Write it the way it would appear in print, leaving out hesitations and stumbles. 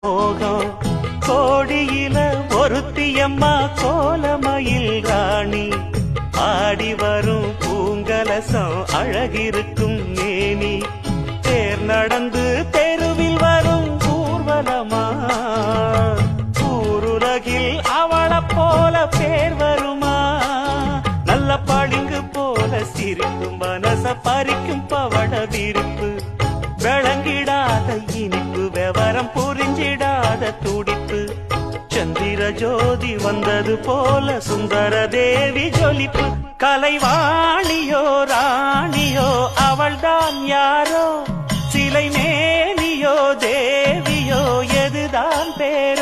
மோகம் கோடியில ஒருத்தியம்மா கோலமயில் ராணி ஆடி வரும் பூங்கலசம் அழகிருக்கும் மேனி தேர் நடந்து தெருவில் வரும் ஊர்வலமா ஊருலகில் அவளை போல பேர் வருமா நல்ல பளிங்கு போல சிரிக்கும் மனச பறிக்கும் பவள விரிப்பு விளங்கிடாத இனிப்பு விவரம் புரிஞ்சிடாத துடிப்பு சந்திர ஜோதி வந்தது போல சுந்தர தேவி ஜொலிப்பு கலைவாணியோ ராணியோ அவள்தான் யாரோ சிலை மேனியோ தேவியோ எதுதான் பேர்